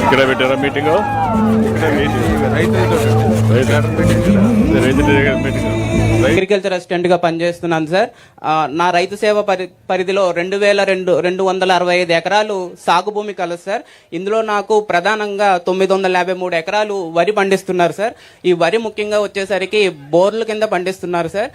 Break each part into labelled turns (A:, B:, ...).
A: ఇక్కడ పెట్టారా meeting?
B: Agriculture assistant గా పనిచేస్తున్నాను సార్. నా రైతు సేవ పరిధిలో 2,265 ఎకరాలు సాగు భూమి కలదు సార్. ఇందులో నాకు ప్రధానంగా 953 ఎకరాలు వరి పండిస్తున్నారు సార్. ఈ వరి ముఖ్యంగా వచ్చేసరికి బోర్ల కింద పండిస్తున్నారు సార్.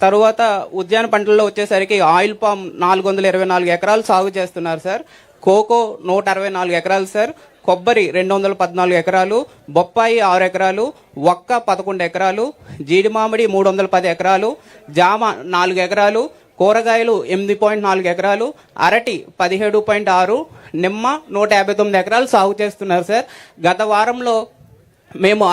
B: తరువాత ఉద్యాన పంటల్లో వచ్చేసరికి ఆయిల్ పామ్ 424 ఎకరాలు సాగు చేస్తున్నారు సార్. కోకో 164 ఎకరాలు సార్. కొబ్బరి 214 ఎకరాలు, బొప్పాయి 6 ఎకరాలు, వక్క 11 ఎకరాలు, జీడి మామిడి 310 ఎకరాలు, జామ 4 ఎకరాలు, కూరగాయలు 8.4 ఎకరాలు, అరటి 17.6, నిమ్మ 159 ఎకరాలు సాగు చేస్తున్నారు సార్. గత వారంలో మేము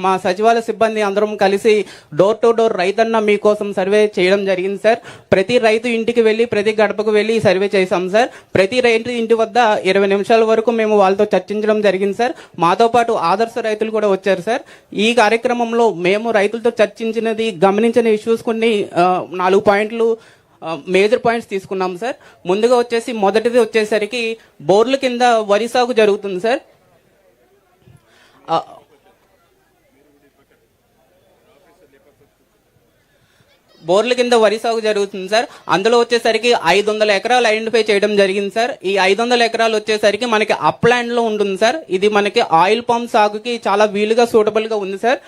B: మా సచివాలయ సిబ్బంది అందరం కలిసి డోర్ టు డోర్ రైతన్న మీకోసం సర్వే చేయడం జరిగింది సార్. ప్రతి రైతు ఇంటికి వెళ్ళి ప్రతి గడపకు వెళ్ళి సర్వే చేశాం సార్. ప్రతి రైతు ఇంటి వద్ద 20 నిమిషాల వరకు మేము వాళ్ళతో చర్చించడం జరిగింది సార్. మాతో పాటు ఆదర్శ రైతులు కూడా వచ్చారు సార్. ఈ కార్యక్రమంలో మేము రైతులతో చర్చించినది, గమనించిన ఇష్యూస్ కొన్ని 4 పాయింట్లు మేజర్ పాయింట్స్ తీసుకున్నాం సార్. ముందుగా మొదటిది వచ్చేసరికి బోర్ల కింద వరి సాగు జరుగుతుంది సార్. బోర్ల కింద వరి సాగు జరుగుతుంది సార్. అందులో వచ్చేసరికి 500 ఎకరాలు ఐడెంటిఫై చేయడం జరిగింది సార్. ఈ 500 ఎకరాలు వచ్చేసరికి మనకి అప్లాండ్ లో ఉంటుంది సార్. ఇది మనకి ఆయిల్ పంప్ సాగుకి చాలా వీలుగా సూటబుల్ గా ఉంది సార్.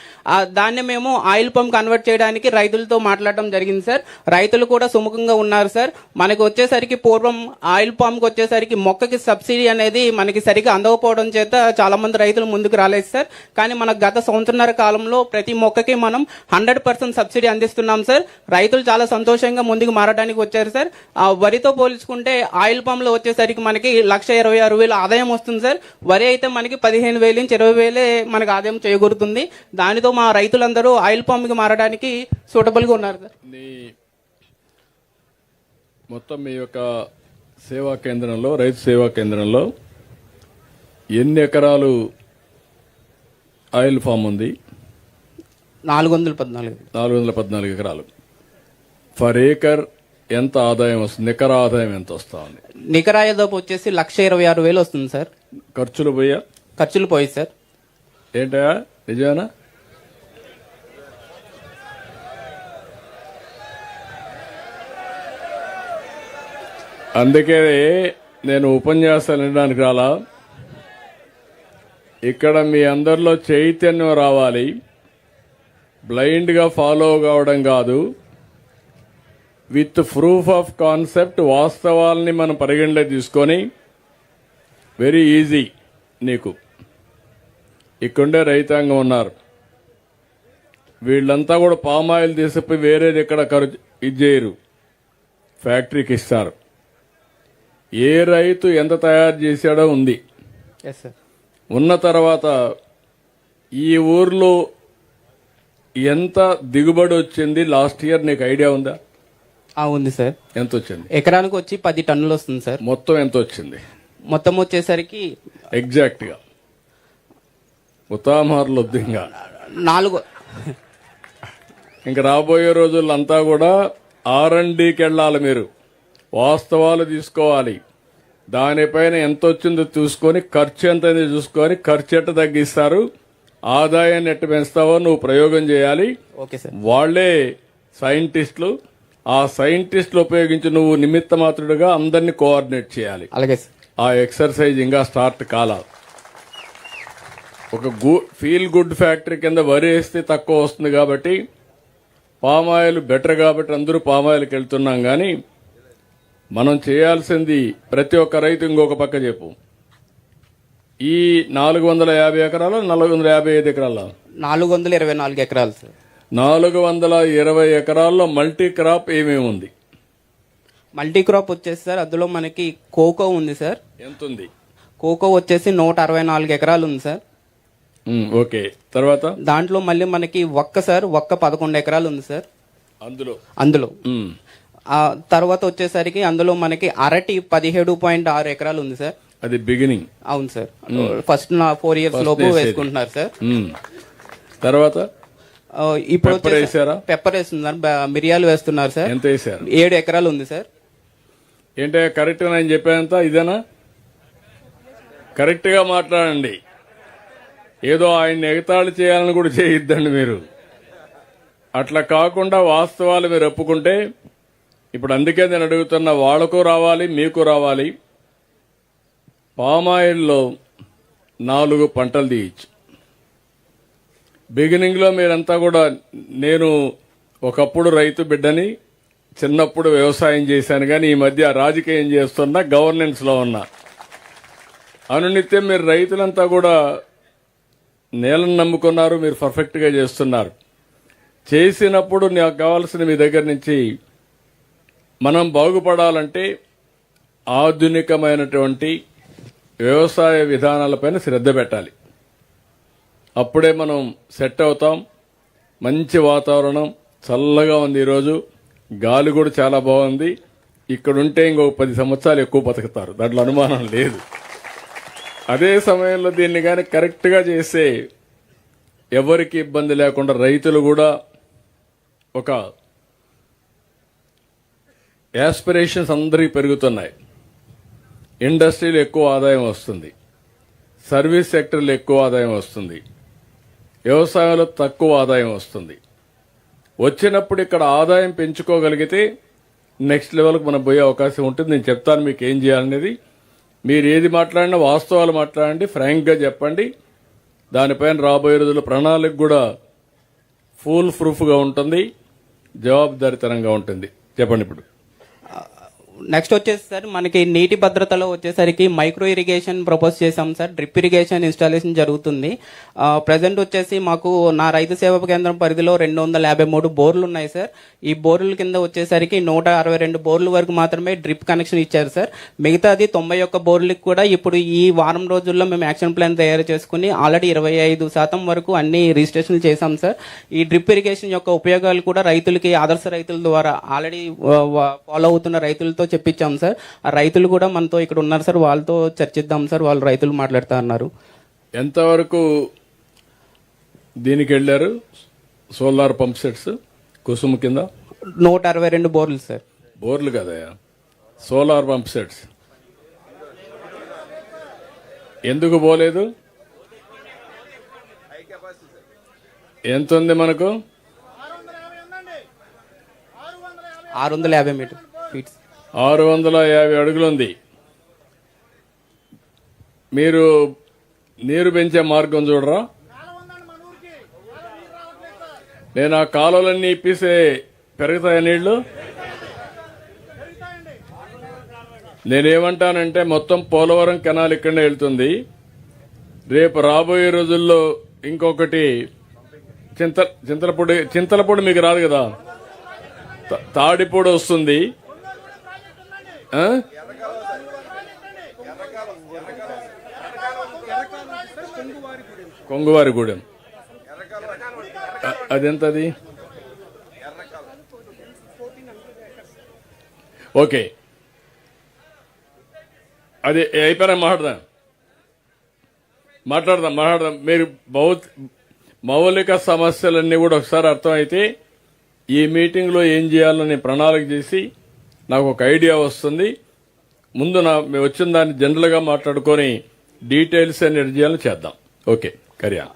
B: దాన్ని మేము ఆయిల్ పంప్ కన్వర్ట్ చేయడానికి రైతులతో మాట్లాడడం జరిగింది సార్. రైతులు కూడా సుముఖంగా ఉన్నారు సార్. మనకి వచ్చేసరికి పూర్వం ఆయిల్ పంప్ వచ్చేసరికి మొక్కకి సబ్సిడీ అనేది మనకి సరిగా అందకపోవడం చేత చాలా మంది రైతులు ముందుకు రాలేదు సార్. కానీ మన గత సంవత్సరన్నర కాలంలో ప్రతి మొక్కకి మనం 100% సబ్సిడీ అందిస్తున్నాం సార్. రైతులు చాలా సంతోషంగా ముందుకు మారడానికి వచ్చారు సార్. వరితో పోల్చుకుంటే ఆయిల్ పంప్ లో వచ్చేసరికి మనకి 1,26,000 ఆదాయం వస్తుంది సార్. వరి అయితే మనకి 15,000 నుంచి 20,000 మనకి ఆదాయం చేయగలుగుతుంది. దానితో మా రైతులందరూ ఆయిల్ పంప్ కి మారడానికి సూటబుల్ గా ఉన్నారు సార్.
A: మొత్తం మీ యొక్క సేవా కేంద్రంలో, రైతు సేవా కేంద్రంలో ఎన్ని ఎకరాలు ఆయిల్ ఫామ్ ఉంది?
B: 414
A: ఎకరాలు. ఫర్ ఏకర్ ఎంత ఆదాయం వస్తుంది? నికర ఆదాయం ఎంత వస్తా ఉంది?
B: నికర ఆదాయం వచ్చేసి 1,26,000 వస్తుంది సార్. ఖర్చులు పోయి సార్.
A: ఏంటా నిజమేనా? అందుకే నేను ఉపన్యాసాలు వినడానికి రాలా. ఇక్కడ మీ అందరిలో చైతన్యం రావాలి. బ్లైండ్ గా ఫాలో కావడం కాదు, విత్ ప్రూఫ్ ఆఫ్ కాన్సెప్ట్ వాస్తవాల్ని మనం పరిగణలోకి తీసుకొని, వెరీ ఈజీ. నీకు ఇక్కడే రైతాంగం ఉన్నారు, వీళ్ళంతా కూడా పామాయిల్ తీసుకుపోయి వేరేది ఎక్కడ ఇది చేయరు, ఫ్యాక్టరీకి ఇస్తారు. ఏ రైతు ఎంత తయారు చేశాడో ఉంది. ఉన్న తర్వాత ఈ ఊర్లో ఎంత దిగుబడి వచ్చింది లాస్ట్ ఇయర్ నీకు ఐడియా ఉందా?
B: ఉంది సార్.
A: ఎంత వచ్చింది?
B: ఎకరానికి వచ్చి 10 టన్నులు వస్తుంది సార్.
A: మొత్తం ఎంత వచ్చింది?
B: మొత్తం వచ్చేసరికి
A: ఎగ్జాక్ట్ గా ఉతామార్లు వద్దు. ఇంకా రాబోయే రోజులంతా కూడా R&Dకి వెళ్ళాలి. మీరు వాస్తవాలు తీసుకోవాలి. దానిపైన ఎంత వచ్చిందో చూసుకొని, ఖర్చు ఎంత చూసుకొని, ఖర్చు ఎట్ట తగ్గిస్తారు, ఆదాయాన్ని ఎట్ట పెంచుతావో నువ్వు ప్రయోగం చేయాలి. వాళ్లే సైంటిస్టులు. ఆ సైంటిస్టులు ఉపయోగించి నువ్వు నిమిత్త మాత్రుడుగా అందరినీ కోఆర్డినేట్ చేయాలి. ఆ ఎక్సర్సైజ్ ఇంకా స్టార్ట్ కాలా. ఒక ఫీల్ గుడ్ ఫ్యాక్టరీ కింద వరి వేస్తే తక్కువ వస్తుంది కాబట్టి, పామాయిల్ బెటర్ కాబట్టి అందరూ పామాయిల్కి వెళ్తున్నాం. కానీ మనం చేయాల్సింది ప్రతి ఒక్క రైతు ఇంకొక పక్క చెప్పు. ఈ 450 ఎకరాలు 455 ఎకరాల
B: 424 ఎకరాలు సార్.
A: 420 ఎకరాల్లో మల్టీ క్రాప్ ఏమేమి ఉంది?
B: మల్టీ క్రాప్ వచ్చేసి సార్ అందులో మనకి కోకో ఉంది సార్.
A: ఎంత ఉంది?
B: కోకో వచ్చేసి 164 ఎకరాలు ఉంది సార్.
A: ఓకే. తర్వాత
B: దాంట్లో మళ్ళీ మనకి వక్క సార్, వక్క 11 ఎకరాలు ఉంది సార్ అందులో. తర్వాత వచ్చేసరికి అందులో మనకి అరటి 17.6 ఎకరాలు ఉంది సార్.
A: అది బిగినింగ్.
B: అవును సార్. ఫస్ట్ 4 ఇయర్స్ లోపు వేసుకుంటున్నారు సార్.
A: తర్వాత
B: ఇప్పుడు పెప్పర్ వేస్తున్నారు, మిరియాలు వేస్తున్నారు సార్.
A: ఎంత వేసారు?
B: 7 ఎకరాలు ఉంది సార్.
A: ఏంటో కరెక్ట్ నేను చెప్పేంత ఇదేనా? కరెక్ట్గా మాట్లాడండి. ఏదో ఆయన్ని ఎగతాళి చేయాలని కూడా చేయొద్దండి మీరు. అట్లా కాకుండా వాస్తవాలు మీరు ఒప్పుకుంటే, ఇప్పుడు అందుకే నేను అడుగుతున్నా, వాళ్లకు రావాలి, మీకు రావాలి. పామాయిల్లో 4 పంటలు తీయచ్చు. బిగినింగ్లో మీరంతా కూడా, నేను ఒకప్పుడు రైతు బిడ్డని, చిన్నప్పుడు వ్యవసాయం చేశాను, కానీ ఈ మధ్య రాజకీయం చేస్తున్నా, గవర్నెన్స్లో ఉన్నా. అనునిత్యం మీరు రైతులంతా కూడా నేలను నమ్ముకున్నారు, మీరు పర్ఫెక్ట్గా చేస్తున్నారు. చేసినప్పుడు నాకు కావాల్సిన మీ దగ్గర నుంచి, మనం బాగుపడాలంటే ఆధునికమైనటువంటి వ్యవసాయ విధానాలపైన శ్రద్ధ పెట్టాలి. అప్పుడే మనం సెట్ అవుతాం. మంచి వాతావరణం, చల్లగా ఉంది ఈరోజు, గాలి కూడా చాలా బాగుంది. ఇక్కడుంటే ఇంకొక 10 సంవత్సరాలు ఎక్కువ బతుకుతారు, దాంట్లో అనుమానం లేదు. అదే సమయంలో దీన్ని కానీ కరెక్ట్గా చేస్తే ఎవరికి ఇబ్బంది లేకుండా, రైతులు కూడా ఒక యాస్పిరేషన్స్ అందరికీ పెరుగుతున్నాయి. ఇండస్ట్రీలో ఎక్కువ ఆదాయం వస్తుంది, సర్వీస్ సెక్టర్లో ఎక్కువ ఆదాయం వస్తుంది, వ్యవసాయంలో తక్కువ ఆదాయం వస్తుంది. వచ్చినప్పుడు ఇక్కడ ఆదాయం పెంచుకోగలిగితే నెక్స్ట్ లెవెల్కి మనం పోయే అవకాశం ఉంటుంది. నేను చెప్తాను మీకు ఏం చేయాలనేది. మీరు ఏది మాట్లాడినా వాస్తవాలు మాట్లాడండి, ఫ్రాంక్గా చెప్పండి. దానిపైన రాబోయే రోజుల్లో ప్రణాళిక కూడా ఫుల్ ప్రూఫ్గా ఉంటుంది, జవాబుదారీతనంగా ఉంటుంది. చెప్పండి. ఇప్పుడు
B: నెక్స్ట్ వచ్చేసి సార్, మనకి నీటి భద్రతలో వచ్చేసరికి మైక్రో ఇరిగేషన్ ప్రపోజ్ చేశాం సార్. డ్రిప్ ఇరిగేషన్ ఇన్స్టాలేషన్ జరుగుతుంది. ప్రజెంట్ వచ్చేసి మాకు నా రైతు సేవా కేంద్రం పరిధిలో 253 బోర్లు ఉన్నాయి సార్. ఈ బోర్ల కింద వచ్చేసరికి 162 బోర్లు వరకు మాత్రమే డ్రిప్ కనెక్షన్ ఇచ్చారు సార్. మిగతాది 91 బోర్లకు కూడా ఇప్పుడు ఈ వారం రోజుల్లో మేము యాక్షన్ ప్లాన్ తయారు చేసుకుని ఆల్రెడీ 25% వరకు అన్ని రిజిస్ట్రేషన్లు చేశాం సార్. ఈ డ్రిప్ ఇరిగేషన్ యొక్క ఉపయోగాలు కూడా రైతులకి, ఆదర్శ రైతుల ద్వారా ఆల్రెడీ ఫాలో అవుతున్న రైతులతో చెప్పించాం సార్. ఆ రైతులు కూడా మనతో ఇక్కడ ఉన్నారు సార్, వాళ్ళతో చర్చిద్దాం సార్. వాళ్ళు రైతులు మాట్లాడుతా అన్నారు.
A: ఎంతవరకు దీనికి వెళ్ళారు? సోలార్ పంప్ సెట్స్ కుసుమ కింద
B: 162 బోర్లు సార్.
A: బోర్లు కదయా, సోలార్ పంప్ సెట్స్ ఎందుకు పోలేదు? ఎంత ఉంది మనకు?
B: 650 మీటర్ ఫీట్స్,
A: 650 అడుగులుంది. మీరు నీరు పెంచే మార్గం చూడరా? నేను ఆ కాలువలన్నీ ఇప్పిస్తే పెరుగుతాయా నీళ్లు? నేనేమంటానంటే మొత్తం పోలవరం కెనాల్ ఇక్కడనే వెళ్తుంది. రేపు రాబోయే రోజుల్లో ఇంకొకటి చింతలపూడి మీకు రాదు కదా, తాడిపూడి వస్తుంది. కొంగువారిగూడెం అదెంతది? ఓకే, అది అయిపోయినా మాట్లాడదాం. మీరు మౌలిక సమస్యలన్నీ కూడా ఒకసారి అర్థమైతే ఈ మీటింగ్లో ఏం చేయాలని ప్రణాళిక చేసి నాకు ఒక ఐడియా వస్తుంది. ముందు వచ్చిన దాన్ని జనరల్గా మాట్లాడుకొని డీటెయిల్స్ అన్ని చేయాలని చేద్దాం. ఓకే, కరియా.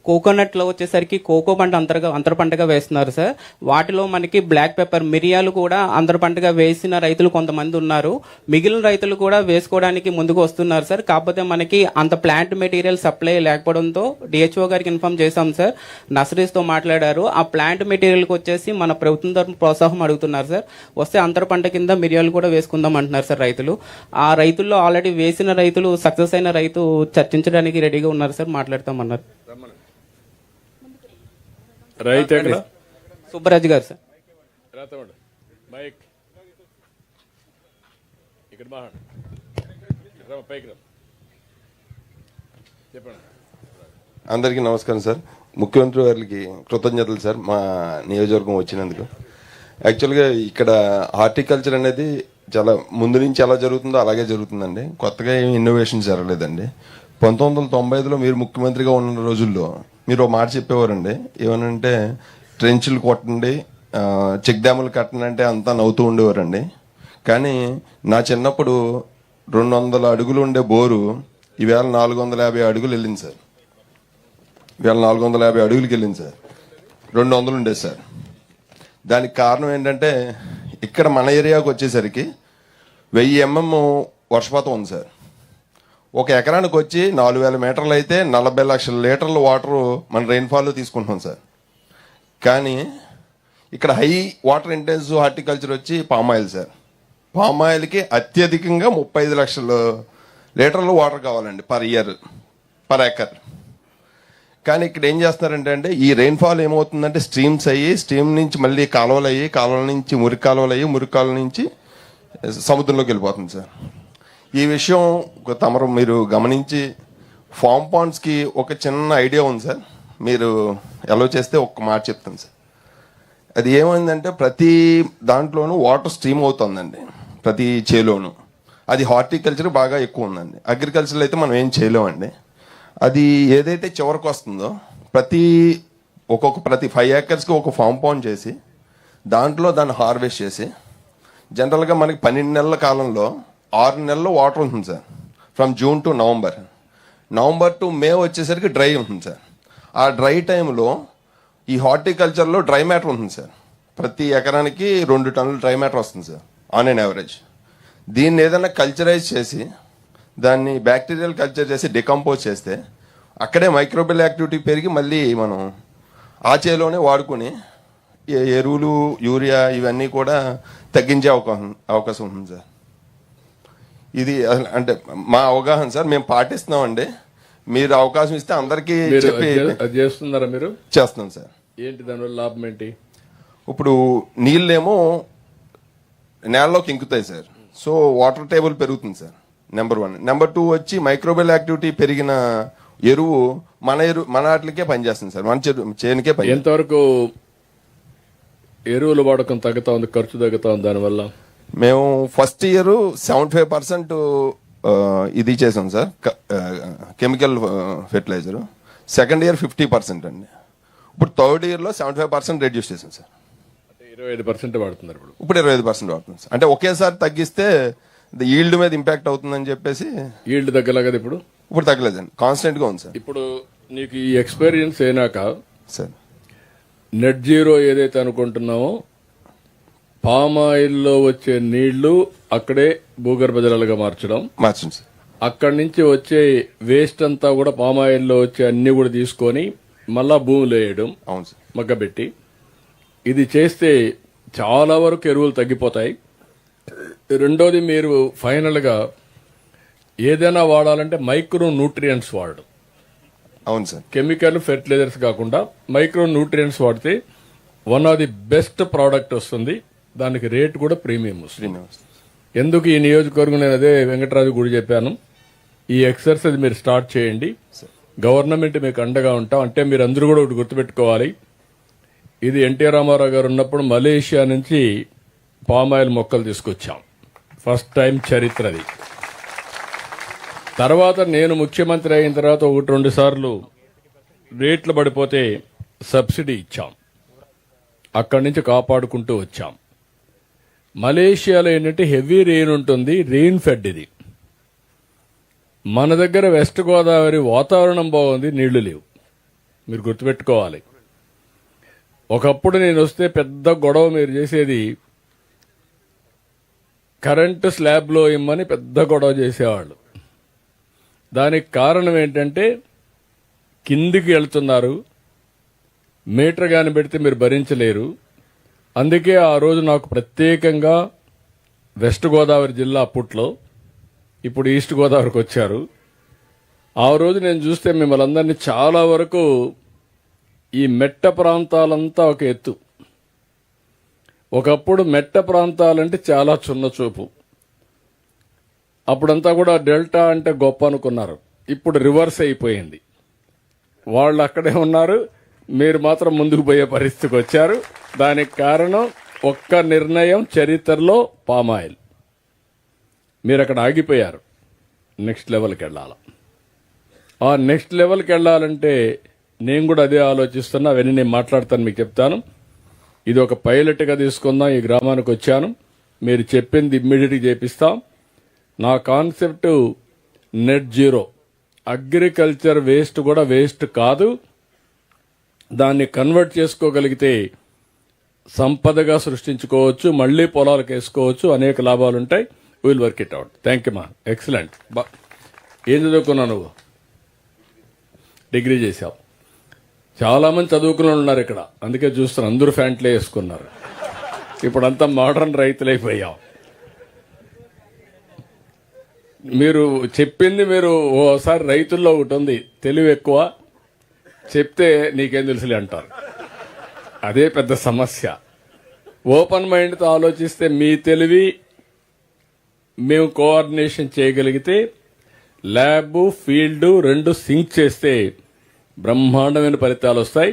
B: కోకోనట్ లో వచ్చేసరికి కోకో పంట అంతర పంటగా వేస్తున్నారు సార్. వాటిలో మనకి బ్లాక్ పెప్పర్, మిరియాలు కూడా అంతర పంటగా వేసిన రైతులు కొంతమంది ఉన్నారు. మిగిలిన రైతులు కూడా వేసుకోవడానికి ముందుకు వస్తున్నారు సార్. కాకపోతే మనకి అంత ప్లాంట్ మెటీరియల్ సప్లై లేకపోవడంతో డిహెచ్ఓ గారికి ఇన్ఫార్మ్ చేశాం సార్. నర్సరీస్ తో మాట్లాడారు. ఆ ప్లాంట్ మెటీరియల్ కి వచ్చేసి మన ప్రభుత్వం తరఫున ప్రోత్సాహం అడుగుతున్నారు సార్. వస్తే అంతర పంట కింద మిరియాలు కూడా వేసుకుందాం అంటున్నారు సార్ రైతులు. ఆ రైతుల్లో ఆల్రెడీ వేసిన రైతులు, సక్సెస్ అయిన రైతు చర్చించడానికి రెడీగా ఉన్నారు సార్, మాట్లాడతామన్నారు.
A: రైతు ఎక్కడ?
B: సుబ్బరాజు గారు సార్.
C: అందరికీ నమస్కారం సార్. ముఖ్యమంత్రి వారికి కృతజ్ఞతలు సార్ మా నియోజకవర్గం వచ్చినందుకు. యాక్చువల్గా ఇక్కడ హార్టికల్చర్ అనేది చాలా ముందు నుంచి ఎలా జరుగుతుందో అలాగే జరుగుతుందండి. కొత్తగా ఏమి ఇన్నోవేషన్ జరగలేదండి. 1995లో మీరు ముఖ్యమంత్రిగా ఉన్న రోజుల్లో మీరు ఒక మాట చెప్పేవారండి, ఏమనంటే ట్రెంచ్లు కొట్టండి, చెక్ డ్యాములు కట్టండి అంటే అంతా నవ్వుతూ ఉండేవారండి. కానీ నా చిన్నప్పుడు 200 అడుగులు ఉండే బోరు ఈవేళ 450 అడుగులు వెళ్ళింది సార్. ఈవేళ 450 అడుగులకి వెళ్ళింది సార్. 200 ఉండేది సార్. దానికి కారణం ఏంటంటే ఇక్కడ మన ఏరియాకి వచ్చేసరికి 1000 mm వర్షపాతం ఉంది సార్. ఒక ఎకరానికి వచ్చి 4000 మీటర్లు అయితే 40 లక్షల లీటర్ల వాటర్ మన రెయిన్ఫాల్లో తీసుకుంటున్నాం సార్. కానీ ఇక్కడ హై వాటర్ ఇంటెన్సివ్ హార్టికల్చర్ వచ్చి పామాయిల్ సార్. పామాయిల్కి అత్యధికంగా 35 లక్షల లీటర్లు వాటర్ కావాలండి పర్ ఇయర్, పర్ ఎకర్. కానీ ఇక్కడ ఏం చేస్తున్నారంటే ఈ రెయిన్ఫాల్ ఏమవుతుందంటే స్ట్రీమ్స్ అయ్యి, స్ట్రీమ్ నుంచి మళ్ళీ కాలువలు అయ్యి, కాలువల నుంచి మురికి కాలువలు అయ్యి, మురికి కాలువ నుంచి సముద్రంలోకి వెళ్ళిపోతుంది సార్. ఈ విషయం తమరు మీరు గమనించి ఫామ్ పాండ్స్కి ఒక చిన్న ఐడియా ఉంది సార్. మీరు ఎలా చేస్తే ఒక్క మాట చెప్తాను సార్. అది ఏమైందంటే ప్రతి దాంట్లోనూ వాటర్ స్ట్రీమ్ అవుతుందండి, ప్రతి చేలోను. అది హార్టికల్చర్ బాగా ఎక్కువ ఉందండి. అగ్రికల్చర్లో అయితే మనం ఏం చేయలేమండి. అది ఏదైతే చివరికి వస్తుందో ప్రతి 5 acresకి ఒక ఫామ్ పాండ్ చేసి దాంట్లో దాన్ని హార్వెస్ట్ చేసి, జనరల్గా మనకి 12 నెలల కాలంలో 6 నెలలు వాటర్ ఉంటుంది sir. From June to November to May వచ్చేసరికి డ్రై ఉంటుంది సార్. ఆ డ్రై టైంలో ఈ హార్టికల్చర్లో డ్రై మ్యాటర్ ఉంటుంది సార్. ప్రతి ఎకరానికి 2 టన్నులు డ్రై మ్యాటర్ వస్తుంది సార్ ఆన్ అండ్ యావరేజ్. దీన్ని ఏదైనా కల్చరైజ్ చేసి దాన్ని బ్యాక్టీరియల్ కల్చర్ చేసి డికంపోజ్ చేస్తే అక్కడే మైక్రోబియల్ యాక్టివిటీ పెరిగి మళ్ళీ మనం ఆ చేలోనే వాడుకొని ఎరువులు, యూరియా ఇవన్నీ కూడా తగ్గించే అవకాశం ఉంది సార్. ఇది అంటే మా అవగాహన సార్. మేము పాటిస్తున్నామండి. మీరు అవకాశం ఇస్తే అందరికీ చెప్పి
A: అది చేస్తున్నారా మీరు?
C: చేస్తున్నాం సార్.
A: ఏంటి దానివల్ల లాభం ఏంటి?
C: ఇప్పుడు నీళ్ళేమో నేలలోకి ఇంకుతాయి సార్. సో వాటర్ టేబుల్ పెరుగుతుంది సార్, నెంబర్ 1. నెంబర్ 2 వచ్చి మైక్రోబియల్ యాక్టివిటీ పెరిగిన ఎరువు మన వాటికే పనిచేస్తుంది సార్, మన చేనుకే పని.
A: ఎంతవరకు ఎరువుల వాడకం తగ్గుతా ఉంది, ఖర్చు తగ్గుతా ఉంది దానివల్ల?
C: మేము ఫస్ట్ ఇయర్ 75% ఇది చేసాం sir, chemical fertiliser. Second year 50% అండి. ఇప్పుడు థర్డ్ ఇయర్లో 75% రెడ్యూస్ చేసాం సార్.
A: 25% వాడుతున్నారు
C: ఇప్పుడు 25% వాడుతుంది సార్. అంటే ఒకేసారి తగ్గిస్తే ఈల్డ్ మీద ఇంపాక్ట్ అవుతుందని చెప్పేసి.
A: ఈల్డ్ తగ్గలాగా
C: ఇప్పుడు తగ్గలేదండి, కాన్స్టెంట్ గా ఉంది సార్.
A: ఇప్పుడు నీకు ఈ ఎక్స్పీరియన్స్ అయినాక
C: సార్
A: నెట్ జీరో ఏదైతే అనుకుంటున్నామో, పామ్ ఆయిల్లో వచ్చే నీళ్లు అక్కడే భూగర్భ జలాలుగా మార్చండి
C: సార్.
A: అక్కడి నుంచి వచ్చే వేస్ట్ అంతా కూడా పామ్ ఆయిల్లో వచ్చే అన్ని కూడా తీసుకొని మళ్ళా భూమిలో వేయడం,
C: అవును సార్,
A: మగ్గబెట్టి. ఇది చేస్తే చాలా వరకు ఎరువులు తగ్గిపోతాయి. రెండోది, మీరు ఫైనల్ గా ఏదైనా వాడాలంటే మైక్రో న్యూట్రియంట్స్ వాడడం.
C: అవును సార్.
A: కెమికల్ ఫెర్టిలైజర్స్ కాకుండా మైక్రో న్యూట్రియంట్స్ వాడితే one of the best product వస్తుంది. దానికి రేట్ కూడా ప్రీమియం వస్తుంది. ఎందుకు ఈ నియోజకవర్గం నేను అదే వెంకటరాజు గుడి చెప్పాను, ఈ ఎక్సర్సైజ్ మీరు స్టార్ట్ చేయండి, గవర్నమెంట్ మీకు అండగా ఉంటాం. అంటే మీరు అందరూ కూడా ఒకటి గుర్తుపెట్టుకోవాలి, ఇది ఎన్టీ రామారావు గారు ఉన్నప్పుడు మలేషియా నుంచి పామాయిల్ మొక్కలు తీసుకొచ్చాం. ఫస్ట్ టైం చరిత్రది. తర్వాత నేను ముఖ్యమంత్రి అయిన తర్వాత 1-2 సార్లు రేట్లు పడిపోతే సబ్సిడీ ఇచ్చాం. అక్కడి నుంచి కాపాడుకుంటూ వచ్చాం. మలేషియాలో ఏంటంటే హెవీ రెయిన్ ఉంటుంది, రెయిన్ ఫెడ్ ఇది. మన దగ్గర వెస్ట్ గోదావరి వాతావరణం బాగుంది, నీళ్లు లేవు. మీరు గుర్తుపెట్టుకోవాలి. ఒకప్పుడు నేను వస్తే పెద్ద గొడవ మీరు చేసేది, కరెంటు స్లాబ్లో ఇమ్మని పెద్ద గొడవ చేసేవాళ్ళు. దానికి కారణం ఏంటంటే కిందికి వెళ్తున్నారు, మీటర్ గాని పెడితే మీరు భరించలేరు. అందుకే ఆ రోజు నాకు ప్రత్యేకంగా వెస్ట్ గోదావరి జిల్లా అప్పట్లో, ఇప్పుడు ఈస్ట్ గోదావరికి వచ్చారు. ఆ రోజు నేను చూస్తే మిమ్మల్ని అందరినీ చాలా వరకు ఈ మెట్ట ప్రాంతాలంతా ఒక ఎత్తు. ఒకప్పుడు మెట్ట ప్రాంతాలంటే చాలా చిన్న చూపు. అప్పుడంతా కూడా డెల్టా అంటే గొప్ప అనుకున్నారు. ఇప్పుడు రివర్స్ అయిపోయింది. వాళ్ళు అక్కడే ఉన్నారు, మీరు మాత్రం ముందుకు పోయే పరిస్థితికి వచ్చారు. దానికి కారణం ఒక్క నిర్ణయం, చరిత్రలో పామాయిల్. మీరు అక్కడ ఆగిపోయారు. నెక్స్ట్ లెవెల్కి వెళ్ళాలి. ఆ నెక్స్ట్ లెవెల్కి వెళ్ళాలంటే నేను కూడా అదే ఆలోచిస్తున్నా. అవన్నీ నేను మాట్లాడతాను, మీకు చెప్తాను. ఇది ఒక పైలట్గా తీసుకుందాం. ఈ గ్రామానికి వచ్చాను, మీరు చెప్పింది ఇమ్మీడియట్గా చేపిస్తాం. నా concept net zero. Agriculture waste కూడా వేస్ట్ కాదు. దాన్ని కన్వర్ట్ చేసుకోగలిగితే సంపదగా సృష్టించుకోవచ్చు, మళ్లీ పొలాలకు వేసుకోవచ్చు, అనేక లాభాలుంటాయి. Will work it out. Thank you మా. ఎక్సలెంట్. ఏం చదువుకున్నావు నువ్వు? డిగ్రీ చేశావు. చాలా మంది చదువుకున్న ఉన్నారు ఇక్కడ, అందుకే చూస్తున్నారు అందరూ ఫ్యాంట్లే వేసుకున్నారు. ఇప్పుడంతా మోడర్న్ రైతులైపోయాం. మీరు చెప్పింది మీరు ఓసారి రైతుల్లో ఒకటి ఉంది, తెలివి ఎక్కువ, చెప్తే నీకేం తెలుసులే అంటారు. అదే పెద్ద సమస్య. ఓపెన్ మైండ్తో ఆలోచిస్తే మీ తెలివి మేము కోఆర్డినేషన్ చేయగలిగితే, ల్యాబ్ ఫీల్డ్ రెండు సింక్ చేస్తే బ్రహ్మాండమైన ఫలితాలు వస్తాయి.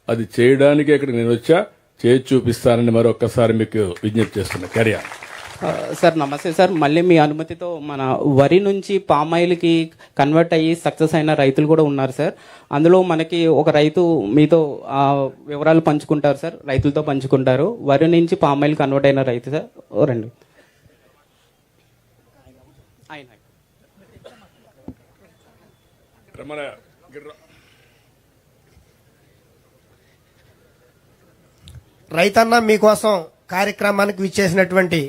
A: అది చేయడానికి ఇక్కడ నేను వచ్చా, చేసి చూపిస్తానని మరొక్కసారి మీకు విజ్ఞప్తి చేస్తున్నా. కరియా
B: సార్ నమస్తే సార్. మళ్ళీ మీ అనుమతితో మన వరి నుంచి పామాయిల్కి కన్వర్ట్ అయ్యి సక్సెస్ అయిన రైతులు కూడా ఉన్నారు సార్. అందులో మనకి ఒక రైతు మీతో వివరాలు పంచుకుంటారు సార్, రైతులతో పంచుకుంటారు. వరి నుంచి పామాయిల్ కన్వర్ట్ అయిన రైతు సార్ రండి.
D: రైతన్న మీకోసం కార్యక్రమానికి విచ్చేసినటువంటి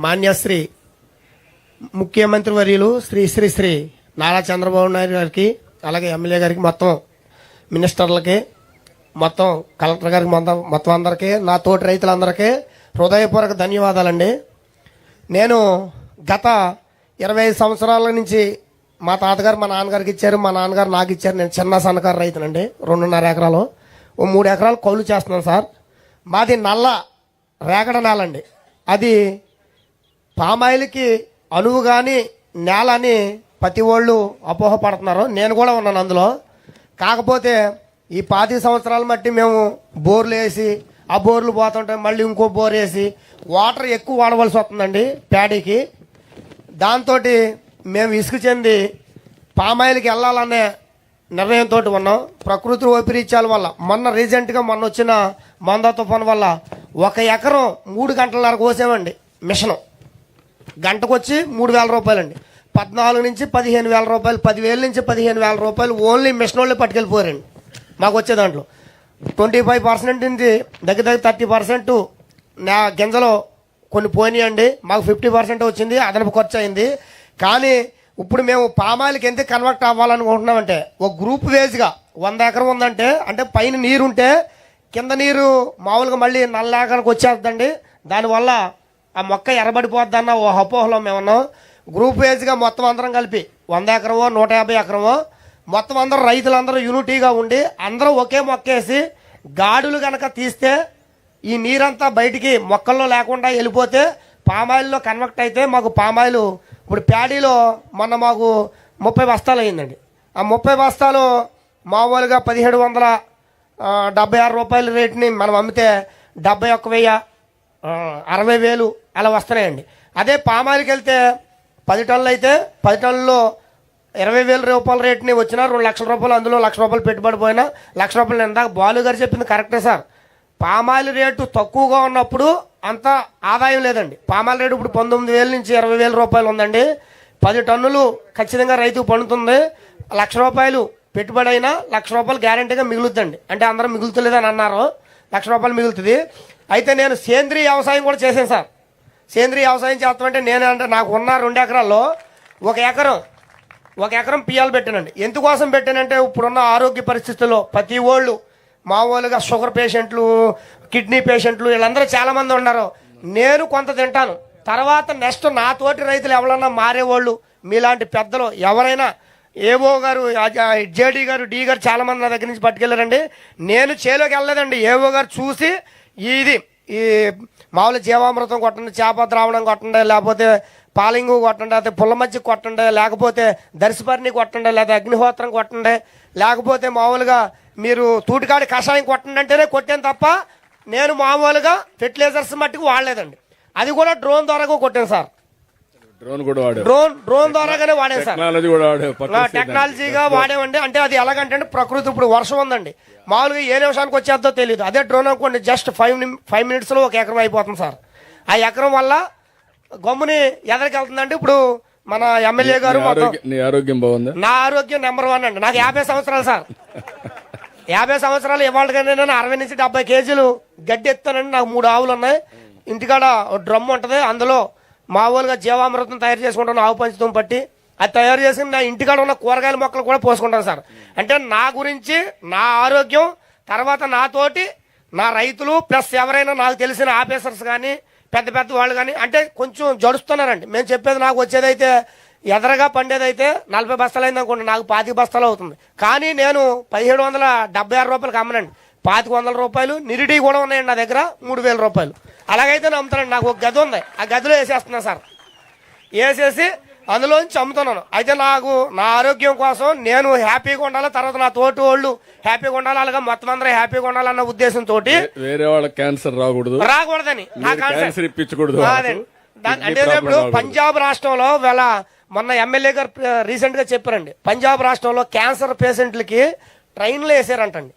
D: మాన్యశ్రీ ముఖ్యమంత్రి వర్యులు శ్రీ శ్రీ శ్రీ నారా చంద్రబాబు నాయుడు గారికి, అలాగే ఎమ్మెల్యే గారికి, మొత్తం మినిస్టర్లకి, మొత్తం కలెక్టర్ గారికి, మొత్తం అందరికీ, నా తోటి రైతులందరికీ హృదయపూర్వక ధన్యవాదాలండి. నేను గత 25 సంవత్సరాల నుంచి మా తాతగారు మా నాన్నగారికి ఇచ్చారు, మా నాన్నగారు నాకు ఇచ్చారు. నేను చిన్న సన్నకారు రైతునండి. 2.5 ఎకరాలు, 3 ఎకరాలు కౌలు చేస్తున్నాను సార్. మాది నల్ల రేగడ నేల అండి. అది పామాయిల్కి అనువు కానీ నేల అని ప్రతి వాళ్ళు అపోహపడుతున్నారు. నేను కూడా ఉన్నాను అందులో. కాకపోతే ఈ 25 సంవత్సరాల మట్టి మేము బోర్లు వేసి, ఆ బోర్లు పోతుంటే మళ్ళీ ఇంకో బోర్ వేసి వాటర్ ఎక్కువ వాడవలసి వస్తుందండి ప్యాడీకి. దాంతో మేము ఇసుకు చెంది పామాయిల్కి వెళ్ళాలనే నిర్ణయంతో ఉన్నాం. ప్రకృతి వైపరీత్యాల వల్ల మొన్న రీసెంట్గా వచ్చిన మందా తుఫాన్ వల్ల 1 ఎకరం 3 గంటలన్నర కోసామండి. మిషను గంటకు వచ్చి 3,000 రూపాయలండి. 14 నుంచి 15,000 రూపాయలు, 10,000 నుంచి 15,000 రూపాయలు ఓన్లీ మిషన్ వాళ్ళే పట్టుకెళ్ళిపోయారండి. మాకు వచ్చే దాంట్లో 25% నుంచి దగ్గర 30% నా గింజలో కొన్ని పోయినాయండి. మాకు 50% వచ్చింది, అదనపు ఖర్చు అయింది. కానీ ఇప్పుడు మేము పామాయిల్కి ఎందుకు కన్వర్ట్ అవ్వాలనుకుంటున్నామంటే, ఒక గ్రూప్ వేజ్గా 100 ఎకరం ఉందంటే, అంటే పైన నీరుంటే కింద నీరు మామూలుగా మళ్ళీ నల్ల ఎకరకు వచ్చేస్తుందండి. దానివల్ల ఆ మొక్క ఎర్రబడిపోద్దన్న ఓ అపోహలో మేమున్నాం. గ్రూప్ వేజ్గా మొత్తం అందరం కలిపి 100 ఎకరమో 150 ఎకరమో మొత్తం అందరూ రైతులందరూ యూనిటీగా ఉండి అందరూ ఒకే మొక్కేసి గాడులు కనుక తీస్తే ఈ నీరంతా బయటికి మొక్కల్లో లేకుండా వెళ్ళిపోతే పామాయిల్లో కన్వర్ట్ అయితే మాకు పామాయిల్ ఇప్పుడు ప్యాడీలో మొన్న మాకు 30 బస్తాలు అయిందండి. ఆ 30 బస్తాలు మామూలుగా 1776 రూపాయల రేటుని మనం అమ్మితే 71,000, 60,000 అలా వస్తున్నాయండి. అదే పామాయిల్కి వెళ్తే 10 టన్నులు అయితే 10 టన్నుల్లో 20,000 రూపాయల రేటుని వచ్చినా 2 లక్షల రూపాయలు, అందులో 1 లక్ష రూపాయలు పెట్టుబడి పోయినా 1 లక్ష రూపాయలు. ఇందాక బాలు గారు చెప్పింది కరెక్టే సార్. పామాయిల్ రేటు తక్కువగా ఉన్నప్పుడు అంత ఆదాయం లేదండి. పామాయిల్ రేటు ఇప్పుడు 19,000 నుంచి 20,000 రూపాయలు ఉందండి. 10 టన్నులు ఖచ్చితంగా రైతుకు పండుతుంది. 1 లక్ష రూపాయలు పెట్టుబడి అయినా 1 లక్ష రూపాయలు గ్యారంటీగా మిగులుద్దండి. అంటే అందరూ మిగులుతలేదని అన్నారు, 1 లక్ష రూపాయలు మిగులుతుంది. అయితే నేను సేంద్రీయ వ్యవసాయం కూడా చేశాను సార్. సేంద్రీయ వ్యవసాయం చేస్తామంటే నేనంటే నాకు ఉన్న 2 ఎకరాల్లో 1 ఎకరం పియ్యాలు పెట్టానండి. ఎందుకోసం పెట్టానంటే ఇప్పుడున్న ఆరోగ్య పరిస్థితుల్లో ప్రతి వాళ్ళు మామూలుగా షుగర్ పేషెంట్లు, కిడ్నీ పేషెంట్లు వీళ్ళందరూ చాలామంది ఉన్నారు. నేను కొంత తింటాను. తర్వాత నెక్స్ట్ నా తోటి రైతులు ఎవరన్నా మారేవాళ్ళు మీలాంటి పెద్దలు ఎవరైనా, ఏవో గారు, జేడీ గారు, డి గారు చాలామంది నా దగ్గర నుంచి పట్టుకెళ్ళారండి. నేను చేలోకి వెళ్ళలేదండి. ఏవో గారు చూసి ఈ మామూలు జీవామృతం కొట్టండి, చేప ద్రావణం కొట్టండి, లేకపోతే పాలింగు కొట్టండి, లేకపోతే పుల్ల మజ్జిగ కొట్టండి, లేకపోతే దర్శపర్ణి కొట్టండి, లేకపోతే అగ్నిహోత్రం కొట్టండి, లేకపోతే మామూలుగా మీరు తూటికాడి కషాయం కొట్టండి అంటేనే కొట్టాను తప్ప నేను మామూలుగా ఫెర్టిలైజర్స్ మట్టుకు వాడలేదండి. అది కూడా డ్రోన్ ద్వారా కొట్టాను సార్. డ్రోన్ ద్వారాగానే వాడాను సార్. టెక్నాలజీగా వాడేవండి. అంటే అది ఎలాగంటే ప్రకృతి ఇప్పుడు వర్షం ఉందండి, మామూలుగా ఏ నిమిషానికి వచ్చేద్దో తెలియదు. అదే డ్రోన్ అనుకోండి జస్ట్ 5 మినిట్స్లో 1 ఎకరం అయిపోతుంది సార్. ఆ ఎకరం వల్ల గమ్ముని ఎదరికి వెళ్తుందండి. ఇప్పుడు మన ఎమ్మెల్యే గారు మొత్తం
A: నీ ఆరోగ్యం బాగుందా?
D: నా ఆరోగ్యం నెంబర్ 1 అండి. నాకు 50 సంవత్సరాలు సార్. 50 సంవత్సరాలు ఇవాళకైనా నేను 60 నుంచి 70 కేజీలు గడ్డి ఎత్తానండి. నాకు 3 ఆవులు ఉన్నాయి. ఇంటికాడ డ్రమ్ ఉంటది, అందులో మామూలుగా జీవామృతం తయారు చేసుకుంటాను, ఆవు పంచతం పట్టి. అది తయారు చేసి నా ఇంటికాడ ఉన్న కూరగాయల మొక్కలు కూడా పోసుకుంటాను సార్. అంటే నా గురించి, నా ఆరోగ్యం, తర్వాత నాతోటి నా రైతులు ప్లస్ ఎవరైనా నాకు తెలిసిన ఆఫీసర్స్ కానీ పెద్ద పెద్ద వాళ్ళు కానీ అంటే కొంచెం జడుస్తున్నారండి. మేము చెప్పేది నాకు వచ్చేదైతే ఎదరగా పండేదైతే 40 బస్తాలు అయింది అనుకోండి, నాకు 25 బస్తాలు అవుతుంది. కానీ నేను 1776 రూపాయలకి అమ్మనండి. 2500 రూపాయలు నిరుడి కూడా ఉన్నాయండి నా దగ్గర, 3000 రూపాయలు. అలాగైతే నేను అమ్ముతానండి. నాకు ఒక గది ఉంది, ఆ గదిలో వేసేస్తున్నాను సార్. వేసేసి అందులోంచి అమ్ముతున్నాను. అయితే నాకు నా ఆరోగ్యం కోసం నేను హ్యాపీగా ఉండాలి, తర్వాత నా తోటి వాళ్ళు హ్యాపీగా ఉండాలి, అలాగే మొత్తం అందరూ హ్యాపీగా ఉండాలన్న ఉద్దేశంతో
A: వేరే వాళ్ళకి క్యాన్సర్
D: రాకూడదని నా
A: క్యాన్సర్ ఇప్పించకూడదు.
D: అంటే ఇప్పుడు పంజాబ్ రాష్ట్రంలో మొన్న ఎమ్మెల్యే గారు రీసెంట్ గా చెప్పారండి, పంజాబ్ రాష్ట్రంలో క్యాన్సర్ పేషెంట్లకి ట్రైన్లు వేసారంటండి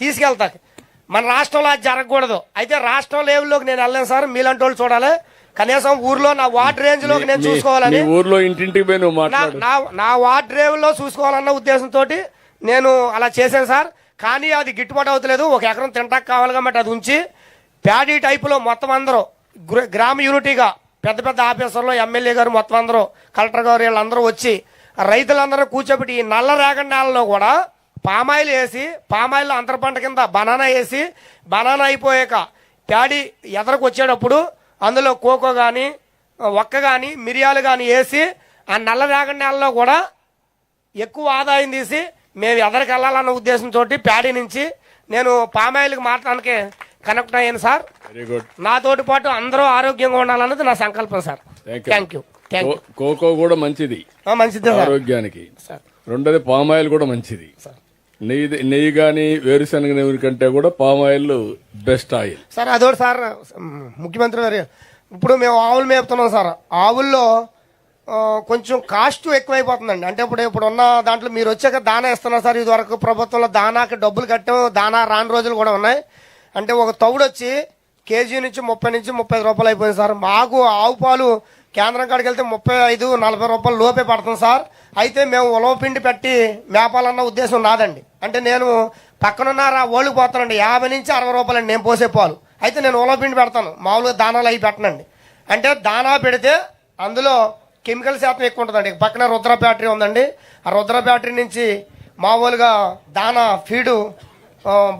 D: తీసుకెళ్తాకి. మన రాష్ట్రంలో అది జరగకూడదు. అయితే రాష్ట్రం లెవెల్లోకి నేను వెళ్ళాను సార్. మీలాంటి వాళ్ళు చూడాలి, కనీసం ఊర్లో నా వార్డ్ రేంజ్ లోకి నేను చూసుకోవాలని,
A: ఊర్లో ఇంటింటికి పోయి నువ్వు
D: నా వార్డ్ రేంజ్ లో చూసుకోవాలన్న ఉద్దేశంతో నేను అలా చేశాను సార్. కానీ అది గిట్టుబాటు అవుతలేదు. 1 ఎకరం తింటాకు కావాలి కాబట్టి అది ఉంచి ప్యాడీ టైపులో మొత్తం అందరూ గ్రామ యూనిటీగా పెద్ద పెద్ద ఆఫీసర్లు, ఎమ్మెల్యే గారు మొత్తం అందరూ, కలెక్టర్ గారు వీళ్ళందరూ వచ్చి రైతులందరూ కూర్చోబెట్టి ఈ నల్ల రేగడి నేలలో కూడా పామాయిల్ వేసి, పామాయిల్ అంతర పంట కింద బనానా వేసి, బనానా అయిపోయాక ప్యాడీ ఎదరకు వచ్చేటప్పుడు అందులో కోకో కానీ ఒక్క కానీ మిరియాలు కానీ వేసి ఆ నల్ల రేగడి నేలలో కూడా ఎక్కువ ఆదాయం తీసి మేము ఎదరికి వెళ్ళాలన్న ఉద్దేశంతో ప్యాడీ నుంచి నేను పామాయిల్కి మాట్లాడడానికి కనెక్ట్ అయ్యాను సార్. నాతోటి పాటు అందరూ ఆరోగ్యంగా ఉండాలన్నది నా సంకల్పం సార్. Thank you.
A: కోకో కూడా మంచిది ఆరోగ్యానికి. రెండోది పామాయిల్ కూడా మంచిది. నెయ్యి కానీ వేరుశనగ నూనె కంటే కూడా పామాయిల్ బెస్ట్ ఆయిల్
D: సార్. అదోటి సార్, ముఖ్యమంత్రి గారు ఇప్పుడు మేము ఆవులు మేపుతున్నాం సార్. ఆవుల్లో కొంచెం కాస్ట్ ఎక్కువైపోతుందండి. అంటే ఇప్పుడు ఉన్న దాంట్లో మీరు వచ్చాక దానా ఇస్తున్నారు సార్. ఇది వరకు ప్రభుత్వంలో దానాకి డబ్బులు కట్టాం, దానా రాని రోజులు కూడా ఉన్నాయి. అంటే ఒక తౌడు వచ్చి కేజీ నుంచి 30 నుంచి 35 రూపాయలు అయిపోయింది సార్. మాకు ఆవు పాలు కేంద్రం కాడికి వెళ్తే 35-40 రూపాయలు లోపే పడుతుంది సార్. అయితే మేము ఉలవ పిండి పెట్టి మేపాలన్న ఉద్దేశం నాదండి. అంటే నేను పక్కనున్న ఓళ్ళకి పోతానండి, 50 నుంచి 60 రూపాయలండి నేను పోసే పాలు. అయితే నేను ఉలవ పిండి పెడతాను, మామూలుగా దానాలు అవి పెట్టనండి. అంటే దానా పెడితే అందులో కెమికల్ శాతం ఎక్కువ ఉంటుందండి. పక్కన రుద్ర బ్యాటరీ ఉందండి, ఆ రుద్ర బ్యాటరీ నుంచి మామూలుగా దానా ఫీడు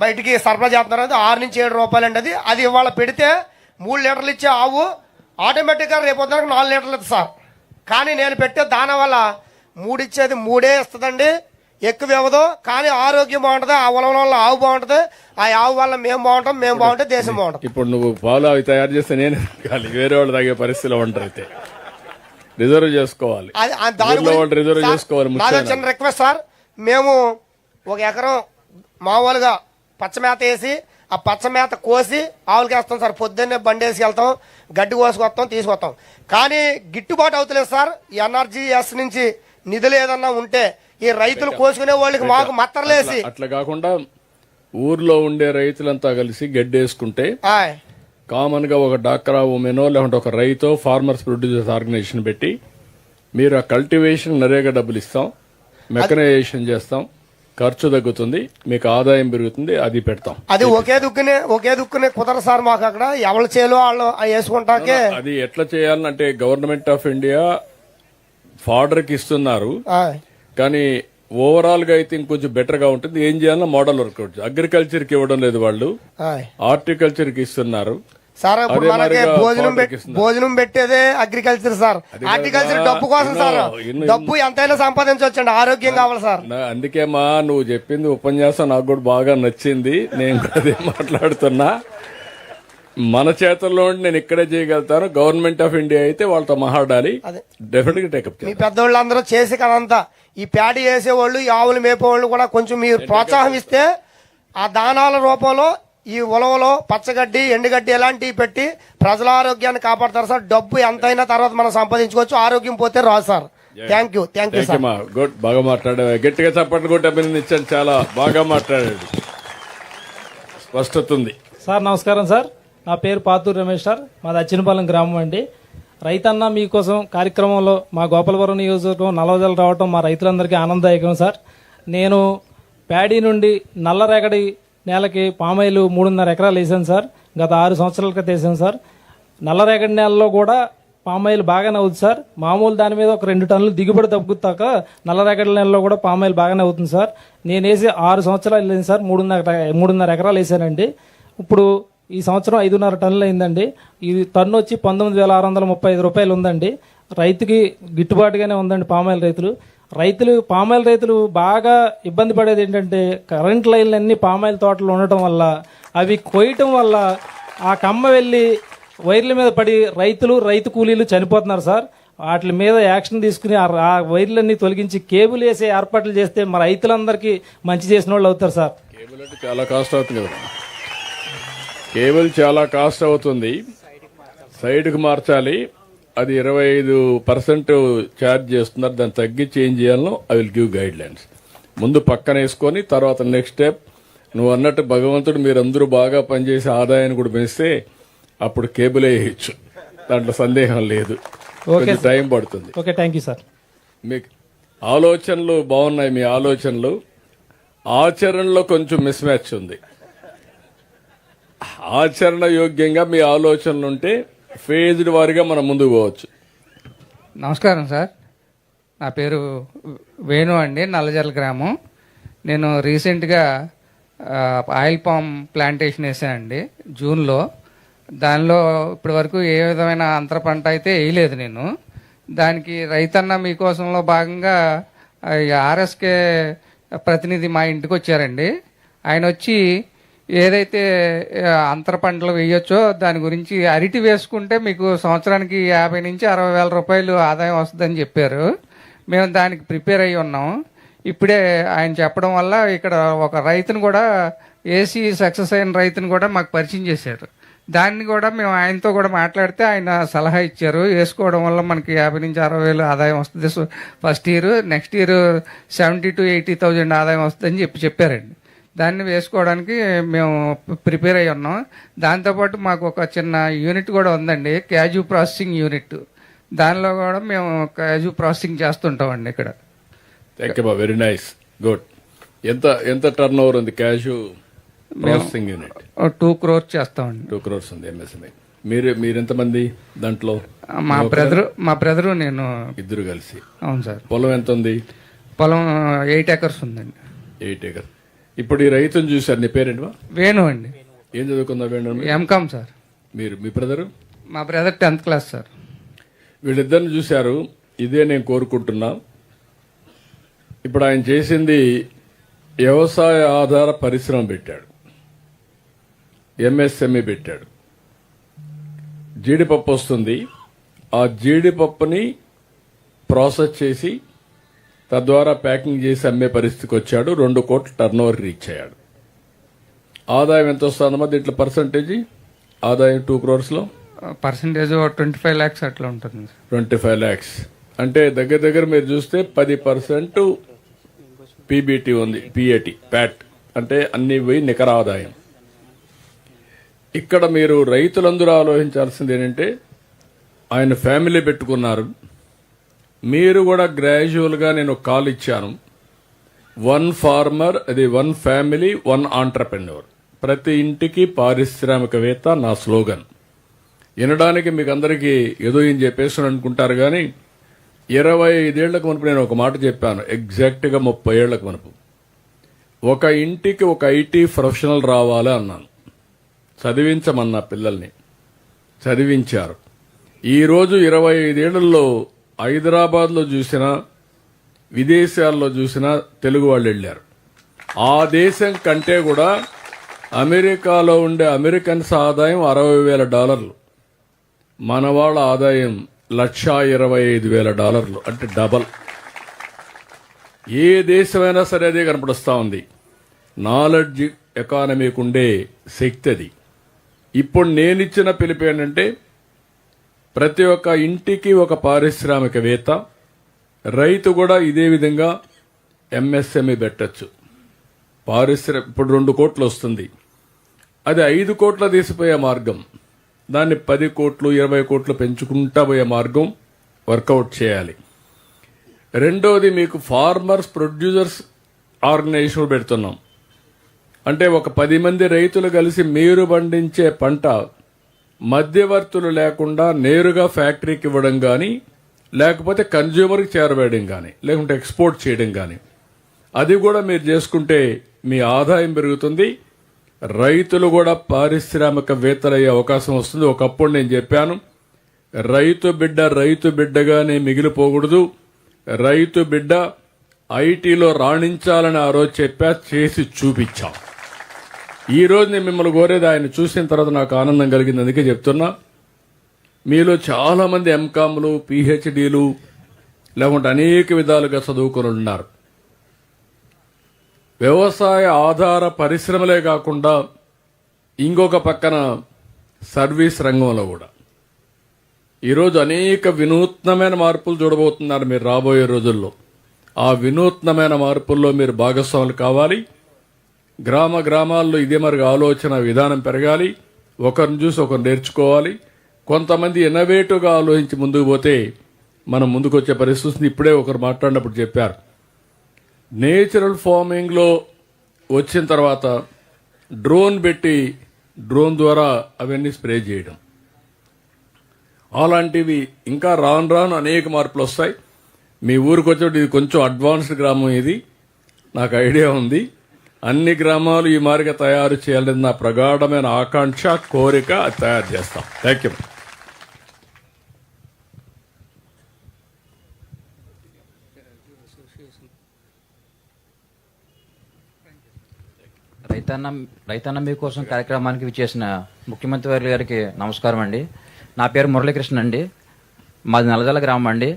D: బయటికి సరఫరా చేస్తున్నారు. 6 నుంచి 7 రూపాయలు అండి. అది ఇవాళ పెడితే 3 లీటర్లు ఇచ్చే ఆవు ఆటోమేటిక్గా రేపొద్దునకు 4 లీటర్లు ఇస్తుంది సార్. కానీ నేను పెట్టే దానా వల్ల 3 ఇచ్చేది 3 ఇస్తుందండి, ఎక్కువ ఇవ్వదు. కానీ ఆరోగ్యం బాగుంటుంది, ఆ ఉలవల వల్ల ఆవు బాగుంటుంది, ఆ ఆవు వల్ల మేము బాగుంటాం, మేము బాగుంటే దేశం బాగుంటుంది.
A: ఇప్పుడు నువ్వు పాలు అవి తయారు చేస్తే నేను వేరే వాళ్ళు తాగే పరిస్థితిలో ఉంటారు. అయితే రిజర్వ్ చేసుకోవాలి, రిజర్వ్ చేసుకోవాలి.
D: చిన్న రిక్వెస్ట్ సార్, మేము 1 ఎకరం మామూలుగా పచ్చమేత వేసి ఆ పచ్చమేత కోసి ఆవులకి వేస్తాం సార్. పొద్దున్నే బండి వేసి వెళ్తాం, గడ్డి కోసుకొస్తాం, తీసుకొస్తాం. కానీ గిట్టుబాటు అవుతలేదు సార్. ఎన్ఆర్జీఎస్ నుంచి నిధులు ఏదన్నా ఉంటే ఈ రైతులు కోసుకునే వాళ్ళకి మాకు మత్తరలేసి,
A: అట్లా కాకుండా ఊర్లో ఉండే రైతులంతా కలిసి గడ్డి వేసుకుంటే కామన్ గా ఒక డాక్రా ఉమెనో లేకుంటే ఒక రైతో ఫార్మర్స్ ప్రొడ్యూసర్స్ ఆర్గనైజేషన్ పెట్టి మీరు ఆ కల్టివేషన్ నరేగా డబ్బులు ఇస్తాం, మెకనైజేషన్ చేస్తాం, ఖర్చు తగ్గుతుంది, మీకు ఆదాయం పెరుగుతుంది, అది పెడతాం.
D: అది ఒకే దుక్కునే కుదరదు సార్ మాకు. అక్కడ ఎవరు చేయాలో వాళ్ళు వేసుకుంటాకే.
A: అది ఎట్లా చేయాలంటే గవర్నమెంట్ ఆఫ్ ఇండియా ఫార్డర్ కి ఇస్తున్నారు, కానీ ఓవరాల్ గా అయితే ఇంకొంచెం బెటర్ గా ఉంటుంది. ఏం చేయాలన్నా మోడల్ వర్కౌట్. అగ్రికల్చర్ కి ఇవ్వడం లేదు వాళ్ళు, హార్టికల్చర్ కి ఇస్తున్నారు
D: సార్. ఇప్పుడు మనకి భోజనం పెట్టేదే అగ్రికల్చర్ సార్. హార్టికల్చర్ డబ్బు కోసం సార్. డబ్బు ఎంతైనా సంపాదించవచ్చండి, ఆరోగ్యం కావాలి సార్.
A: అందుకేమా నువ్వు చెప్పింది ఉపన్యాసం నాకు కూడా బాగా నచ్చింది. నేను అదే మాట్లాడుతున్నా. మన చేతుల్లో నేను ఇక్కడే చేయగలుగుతాను. గవర్నమెంట్ ఆఫ్ ఇండియా అయితే వాళ్ళతో మాట్లాడాలి, డెఫినెట్ గా టేకప్ చేయాలి.
D: మీ పెద్దోళ్ళు అందరూ చేసి కదంతా ఈ ప్యాడీ వేసేవాళ్ళు, ఈ ఆవులు మేపేవాళ్ళు కూడా కొంచెం మీరు ప్రోత్సాహం ఇస్తే ఆ దానాల రూపంలో ఈ ఉలవలో పచ్చగడ్డి, ఎండుగడ్డి ఇలాంటివి పెట్టి ప్రజల ఆరోగ్యాన్ని కాపాడతారు సార్. డబ్బు ఎంతైనా తర్వాత మనం సంపాదించుకోవచ్చు, ఆరోగ్యం పోతే రాదు sir. Thank you sir.
A: Good, బాగా మాట్లాడాడు. గట్టిగా చప్పట్లు కొట్టి అభినందించాను. చాలా బాగా మాట్లాడాడు, స్పష్టత ఉంది.
E: సార్ నమస్కారం సార్. నా పేరు పాతూరు రమేష్ సార్, మాది అచ్చినపాలెం గ్రామం అండి. రైతన్న మీకోసం కార్యక్రమంలో మా గోపాలపురం నియోజకవర్గం నల్లజలు రావటం మా రైతులందరికీ ఆనందదాయకం సార్. నేను ప్యాడీ నుండి నల్లరేగడి నేలకి పామాయిల్ 3.5 ఎకరాలు వేసాను సార్. గత 6 సంవత్సరాల క్రితం వేసాను సార్. నల్లరేగడి నేలలో కూడా పామాయిల్ బాగానే అవుతుంది సార్. మామూలు దాని మీద ఒక 2 టన్నులు దిగుబడి తగ్గుతాక నల్లరేగడి నేలలో కూడా పామాయిల్ బాగానే అవుతుంది సార్. నేను వేసి 6 సంవత్సరాలు లేదు సార్. 3.5 ఎకరాలు వేసానండి. ఇప్పుడు ఈ సంవత్సరం 5.5 టన్నులు అయిందండి. ఇది టన్ను వచ్చి 19,635 రూపాయలు ఉందండి. రైతుకి గిట్టుబాటుగానే ఉందండి. పామాయిల్ రైతులు బాగా ఇబ్బంది పడేది ఏంటంటే కరెంట్ లైన్లు అన్ని పామాయిల్ తోటలు ఉండటం వల్ల అవి కొయ్యటం వల్ల ఆ కమ్మ వెళ్ళి వైర్ల మీద పడి రైతు కూలీలు చనిపోతున్నారు సార్. వాటి మీద యాక్షన్ తీసుకుని ఆ వైర్లన్నీ తొలగించి కేబుల్ వేసే ఏర్పాట్లు చేస్తే మా రైతులందరికీ మంచి చేసిన వాళ్ళు అవుతారు సార్.
A: కేబుల్ అంటే చాలా కాస్ట్ అవుతుంది కదా. కేబుల్ చాలా కాస్ట్ అవుతుంది. సైడ్కి మార్చాలి. అది 25% ఛార్జ్ చేస్తున్నారు. దాన్ని తగ్గించి ఏం చేయాలో I will give guide lines. ముందు పక్కన వేసుకొని తర్వాత నెక్స్ట్ స్టెప్ నువ్వు అన్నట్టు భగవంతుడు మీరందరూ బాగా పనిచేసి ఆదాయాన్ని కూడా పెంచితే అప్పుడు కేబుల్ వేయచ్చు. దాంట్లో సందేహం లేదు. కొంచెం టైం పడుతుంది.
E: Okay, thank you sir.
A: మీకు ఆలోచనలు బాగున్నాయి. మీ ఆలోచనలు ఆచరణలో కొంచెం మిస్ మ్యాచ్ ఉంది. ఆచరణ యోగ్యంగా మీ ఆలోచనలు ఉంటే ఫేజ్డ్ వారిగా మనం ముందుకు పోవచ్చు.
F: నమస్కారం సార్. నా పేరు వేణు అండి, నల్లజర్ల గ్రామం. నేను రీసెంట్గా ఆయిల్ పామ్ ప్లాంటేషన్ వేసానండి జూన్లో. దానిలో ఇప్పటి వరకు ఏ విధమైన అంతర పంట అయితే వేయలేదు నేను. దానికి రైతన్న మీకోసంలో భాగంగా ఆర్ఎస్కే ప్రతినిధి మా ఇంటికి వచ్చారండి. ఆయన వచ్చి ఏదైతే అంతర పంటలు వేయొచ్చో దాని గురించి అరటి వేసుకుంటే మీకు సంవత్సరానికి 50 నుంచి 60 వేల రూపాయలు ఆదాయం వస్తుందని చెప్పారు. మేము దానికి ప్రిపేర్ అయ్యి ఉన్నాం. ఇప్పుడే ఆయన చెప్పడం వల్ల ఇక్కడ ఒక రైతును కూడా ఏసీ సక్సెస్ అయిన రైతును కూడా మాకు పరిచయం చేశారు. దాన్ని కూడా మేము ఆయనతో కూడా మాట్లాడితే ఆయన సలహా ఇచ్చారు. వేసుకోవడం వల్ల మనకి 50 నుంచి 60 వేలు ఆదాయం వస్తుంది first year, next year 70,000 to 80,000 ఆదాయం వస్తుందని చెప్పారండి. దాన్ని వేసుకోవడానికి మేము ప్రిపేర్ అయ్యి ఉన్నాం. దాంతోపాటు మాకు ఒక చిన్న యూనిట్ కూడా ఉందండి, క్యాజు ప్రాసెసింగ్ యూనిట్. దానిలో కూడా మేము క్యాజు ప్రాసెసింగ్ చేస్తుంటామండి ఇక్కడ.
A: Thank you, very nice, good. ఎంత టర్న్ ఓవర్ ఉంది క్యాషు ప్రాసెసింగ్ యూనిట్?
F: 2 crores చేస్తామండి.
A: 2 crores ఉంది ఎంఎస్ఎంఈ. మీరెంతమంది దాంట్లో?
F: మా బ్రదరు నేను
A: ఇద్దరు కలిసి.
F: అవును సార్.
A: పొలం ఎంత ఉంది?
F: పొలం 8 acres ఉందండి.
A: 8 acres. ఇప్పుడు ఈ రైతును చూశారు. నీ పేరేంటి?
F: వేణు అండి.
A: ఏం చదువుకుందా వేణు?
F: M Com sir.
A: మీ బ్రదరు?
F: మా బ్రదర్ 10th క్లాస్ సార్.
A: వీళ్ళిద్దరిని చూశారు. ఇదే నేను కోరుకుంటున్నా. ఇప్పుడు ఆయన చేసింది వ్యవసాయ ఆధార పరిశ్రమ పెట్టాడు, ఎంఎస్ఎంఈ పెట్టాడు. జీడిపప్పు వస్తుంది. ఆ జీడిపప్పుని ప్రాసెస్ చేసి తద్వారా ప్యాకింగ్ చేసి అమ్మే పరిస్థితికి వచ్చాడు. 2 కోట్ల టర్న్ ఓవర్ రీచ్ అయ్యాడు. ఆదాయం ఎంత వస్తుందమ్మా దీంట్లో పర్సంటేజ్? ఆదాయం 2 crores లో
F: పర్సంటేజ్ 25 lakhs అట్లా ఉంటుంది.
A: 25 lakhs అంటే దగ్గర మీరు చూస్తే 10% పీబీటీ ఉంది, ప్యాట్ అంటే అన్ని పోయి నికర ఆదాయం. ఇక్కడ మీరు రైతులందరూ ఆలోచించాల్సింది ఏంటంటే ఆయన ఫ్యామిలీ పెట్టుకున్నారు. మీరు కూడా గ్రాడ్యువల్ గా నేను కాల్ ఇచ్చాను. 1 farmer, అది 1 family, 1 entrepreneur. ప్రతి ఇంటికి పారిశ్రామికవేత్త నా స్లోగన్. వినడానికి మీకు అందరికీ ఏదో ఏం చెప్పేసి అనుకుంటారు కానీ 25 ఏళ్లకు మునుపు నేను ఒక మాట చెప్పాను. ఎగ్జాక్ట్ గా 30 ఏళ్లకు మునుపు ఒక ఇంటికి ఒక ఐటీ ప్రొఫెషనల్ రావాలి అన్నాను. చదివించమన్నా పిల్లల్ని, చదివించారు. ఈరోజు 25 ఏళ్లలో హైదరాబాద్ లో చూసినా విదేశాల్లో చూసినా తెలుగు వాళ్ళు వెళ్లారు. ఆ దేశం కంటే కూడా అమెరికాలో ఉండే అమెరికన్స్ ఆదాయం $60,000. మన వాళ్ళ ఆదాయం $125,000, అంటే డబల్. ఏ దేశమైనా సరే అదే కనపడుస్తా ఉంది. నాలెడ్జ్ ఎకానమీకి ఉండే శక్తి అది. ఇప్పుడు నేనిచ్చిన పిలుపు ఏంటంటే ప్రతి ఒక్క ఇంటికి ఒక పారిశ్రామికవేత్త, రైతు కూడా ఇదే విధంగా ఎంఎస్ఎంఈ పెట్టచ్చు. ఇప్పుడు 2 కోట్లు వస్తుంది, అది 5 కోట్ల తీసిపోయే మార్గం. దాన్ని 10 కోట్లు 20 కోట్లు పెంచుకుంటా పోయే మార్గం వర్కౌట్ చేయాలి. రెండోది, మీకు ఫార్మర్స్ ప్రొడ్యూసర్స్ ఆర్గనైజేషన్ పెడుతున్నాం. అంటే ఒక 10 మంది రైతులు కలిసి మీరు పండించే పంట మధ్యవర్తులు లేకుండా నేరుగా ఫ్యాక్టరీకి ఇవ్వడం కానీ, లేకపోతే కన్జ్యూమర్కి చేరవేయడం కానీ, లేకుంటే ఎక్స్పోర్ట్ చేయడం కానీ, అది కూడా మీరు చేసుకుంటే మీ ఆదాయం పెరుగుతుంది. రైతులు కూడా పారిశ్రామికవేత్తలయ్యే అవకాశం వస్తుంది. ఒకప్పుడు నేను చెప్పాను, రైతు బిడ్డగానే మిగిలిపోకూడదు, రైతు బిడ్డ ఐటీలో రాణించాలని ఆ రోజు చెప్పా, చేసి చూపించాం. ఈ రోజు నేను మిమ్మల్ని కోరేది ఆయన చూసిన తర్వాత నాకు ఆనందం కలిగింది. అందుకే చెప్తున్నా, మీలో చాలా మంది ఎంకామ్లు, పిహెచ్డీలు లేకుంటే అనేక విధాలుగా చదువుకుని ఉన్నారు. వ్యవసాయ ఆధార పరిశ్రమలే కాకుండా ఇంకొక పక్కన సర్వీస్ రంగంలో కూడా ఈరోజు అనేక వినూత్నమైన మార్పులు చూడబోతున్నారు మీరు రాబోయే రోజుల్లో. ఆ వినూత్నమైన మార్పుల్లో మీరు భాగస్వాములు కావాలి. గ్రామాల్లో ఇదే మరి ఆలోచన విధానం పెరగాలి. ఒకరిని చూసి ఒకరు నేర్చుకోవాలి. కొంతమంది ఇన్నోవేటివ్గా ఆలోచించి ముందుకు పోతే మనం ముందుకొచ్చే పరిస్థితి. ఇప్పుడే ఒకరు మాట్లాడినప్పుడు చెప్పారు, నేచురల్ ఫార్మింగ్లో వచ్చిన తర్వాత డ్రోన్ పెట్టి డ్రోన్ ద్వారా అవన్నీ స్ప్రే చేయడం, అలాంటివి ఇంకా రాను అనేక మార్పులు వస్తాయి. మీ ఊరికి వచ్చేటప్పుడు ఇది కొంచెం అడ్వాన్స్డ్ గ్రామం, ఇది నాకు ఐడియా ఉంది. అన్ని గ్రామాలు ఈ మారిగా తయారు చేయాలని నా ప్రగాఢమైన ఆకాంక్ష, కోరిక. అది తయారు చేస్తాం. Thank you.
G: రైతన్న మీకోసం కార్యక్రమానికి విచ్చేసిన ముఖ్యమంత్రి వారి గారికి నమస్కారం అండి. నా పేరు మురళీకృష్ణ అండి. మాది నల్లజల్ల గ్రామం అండి.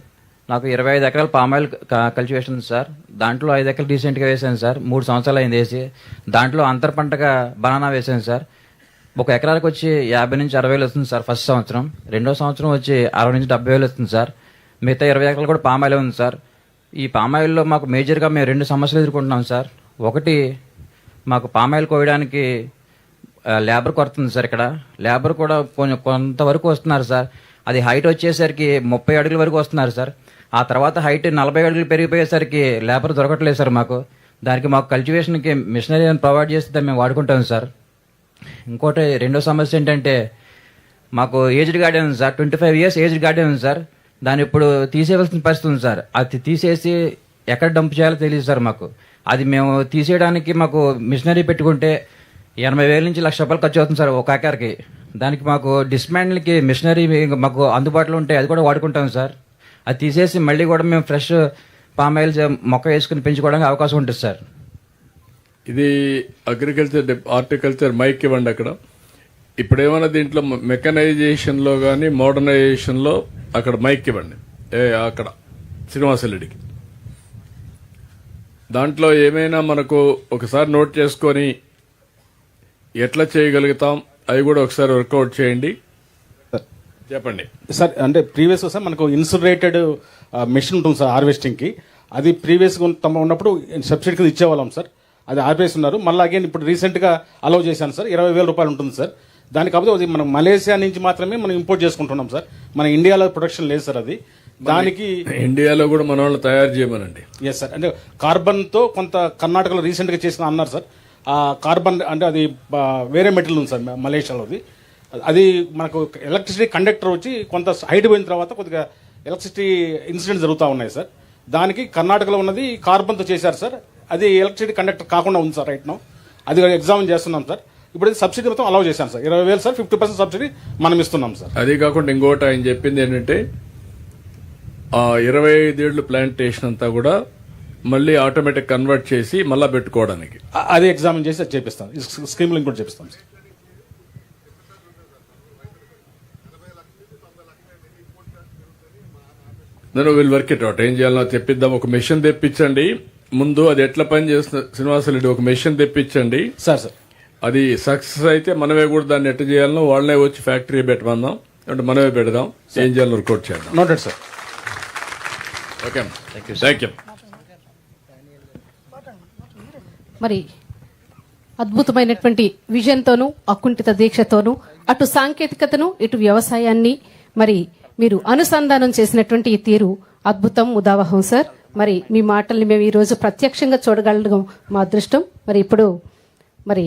G: నాకు 25 ఎకరాల పామాయిల్ కల్టివేషన్ ఉంది సార్. దాంట్లో 5 ఎకరాలు రీసెంట్గా వేసాను సార్. 3 సంవత్సరాలు అయింది వేసి. దాంట్లో అంతర్ పంటగా బనానా వేసాను సార్. 1 ఎకరానికి వచ్చి 50 నుంచి 60 వేలు వస్తుంది సార్ ఫస్ట్ సంవత్సరం. రెండో సంవత్సరం వచ్చి 60 నుంచి 70 వేలు వస్తుంది సార్. మిగతా 20 ఎకరాలు కూడా పామాయిల్ ఉంది సార్. ఈ పామాయిల్లో మాకు మేజర్గా మేము 2 సమస్యలు ఎదుర్కొంటున్నాం సార్. ఒకటి, మాకు పామాయిల్ కోయడానికి లేబర్ కొరత ఉంది సార్. ఇక్కడ లేబర్ కూడా కొంతవరకు వస్తున్నారు సార్. అది హైట్ వచ్చేసరికి 30 అడుగుల వరకు వస్తున్నారు సార్. ఆ తర్వాత హైట్ 40 అడుగులు పెరిగిపోయేసరికి లేబర్ దొరకట్లేదు సార్ మాకు. దానికి మాకు కల్టివేషన్కి మిషనరీ ప్రొవైడ్ చేస్తే మేము వాడుకుంటాం సార్. ఇంకోటి రెండో సమస్య ఏంటంటే, మాకు ఏజ్డ్ గార్డెన్ ఉంది సార్. 25 ఇయర్స్ ఏజ్డ్ గార్డెన్ ఉంది సార్. దాన్ని ఇప్పుడు తీసేయవలసిన పరిస్థితి ఉంది సార్. అది తీసేసి ఎక్కడ డంప్ చేయాలో తెలియదు సార్ మాకు. అది మేము తీసేయడానికి మాకు మిషనరీ పెట్టుకుంటే 80,000 నుంచి ₹1,00,000 ఖర్చు అవుతుంది సార్ ఒక ఎకర్కి. దానికి మాకు డిస్మాండ్లకి మిషనరీ మాకు అందుబాటులో ఉంటే అది కూడా వాడుకుంటాం సార్. అది తీసేసి మళ్ళీ కూడా మేము ఫ్రెష్ పామాయిల్ మొక్క వేసుకుని పెంచుకోవడానికి అవకాశం ఉంటుంది సార్.
A: ఇది హార్టికల్చర్ మైక్ ఇవ్వండి అక్కడ. ఇప్పుడు ఏమైనా దీంట్లో మెకనైజేషన్లో కానీ మోడర్నైజేషన్లో అక్కడ మైక్ ఇవ్వండి. అక్కడ శ్రీనివాసరెడ్డికి దాంట్లో ఏమైనా మనకు ఒకసారి నోట్ చేసుకొని ఎట్లా చేయగలుగుతాం అవి కూడా ఒకసారి వర్కౌట్ చేయండి. చెప్పండి
H: సార్. అంటే ప్రీవియస్ సార్ మనకు ఇన్సులేటెడ్ మెషిన్ ఉంటుంది సార్ హార్వెస్టింగ్కి. అది ప్రీవియస్గా ఉన్నప్పుడు సబ్సిడీ కింద ఇచ్చేవాళ్ళం సార్. అది ఆపేస్తున్నారు. మళ్ళీ అగైన్ ఇప్పుడు రీసెంట్గా అలౌ చేశాను సార్. 20,000 రూపాయలు ఉంటుంది సార్. దాని కాకపోతే అది మనం మలేషియా నుంచి మాత్రమే మనం ఇంపోర్ట్ చేసుకుంటున్నాం సార్. మన ఇండియాలో ప్రొడక్షన్ లేదు సార్. అది దానికి
A: ఇండియాలో కూడా మన వాళ్ళు తయారు చేయమనండి.
H: Yes sir. అంటే కార్బన్తో కొంత కర్ణాటకలో రీసెంట్గా చేసిన అన్నారు సార్. ఆ కార్బన్ అంటే అది వేరే మెటీరియల్ ఉంది సార్ మలేషియాలోది. అది మనకు ఎలక్ట్రిసిటీ కండక్టర్ వచ్చి కొంత హైట్ పోయిన తర్వాత కొద్దిగా ఎలక్ట్రిసిటీ ఇన్సిడెంట్స్ జరుగుతూ ఉన్నాయి సార్. దానికి కర్ణాటకలో ఉన్నది కార్బన్తో చేశారు సార్. అది ఎలక్ట్రిసిటీ కండక్టర్ కాకుండా ఉంది సార్ రైట్ నౌ. అది ఎగ్జామిన్ చేస్తున్నాం సార్. ఇప్పుడు సబ్సిడీ మొత్తం అలౌ చేశాను సార్. 20,000 సార్. 50% సబ్సిడీ మనం ఇస్తున్నాం సార్.
A: అది కాకుండా ఇంకోటి ఆయన చెప్పింది ఏంటంటే, ఆ 25 ఏళ్ల ప్లాంటేషన్ అంతా కూడా మళ్ళీ ఆటోమేటిక్ కన్వర్ట్ చేసి మళ్ళా పెట్టుకోవడానికి
H: అది ఎగ్జామిన్ చేసి అది చేపిస్తాం. స్కీమ్ లింక్ కూడా చేపిస్తాం సార్.
A: నేను విల్ వర్క్ ఇట్ అవుట్. ఏం చేయాలో తెప్పిద్దాం. ఒక మెషిన్ తెప్పించండి ముందు. అది ఎట్లా పని చేస్తుంది శ్రీనివాసరెడ్డి, ఒక మెషిన్ తెప్పించండి
H: సార్. సార్
A: అది సక్సెస్ అయితే మనమే కూడా దాన్ని ఎట్లా చేయాలనో వాళ్ళనే వచ్చి ఫ్యాక్టరీ పెట్టమందాం, అంటే మనమే పెడదాం. ఏం చేయాలని వర్కౌట్ చేద్దాం.
H: Noted sir.
A: Okay, thank you.
I: మరి అద్భుతమైనటువంటి విజన్తోనూ అకుంఠిత దీక్షతోనూ అటు సాంకేతికతను ఇటు వ్యవసాయాన్ని మరి మీరు అనుసంధానం చేసినటువంటి ఈ తీరు అద్భుతం, ఉదావహం సార్. మరి మీ మాటల్ని మేము ఈ రోజు ప్రత్యక్షంగా చూడగలగడం మా అదృష్టం. మరి ఇప్పుడు మరి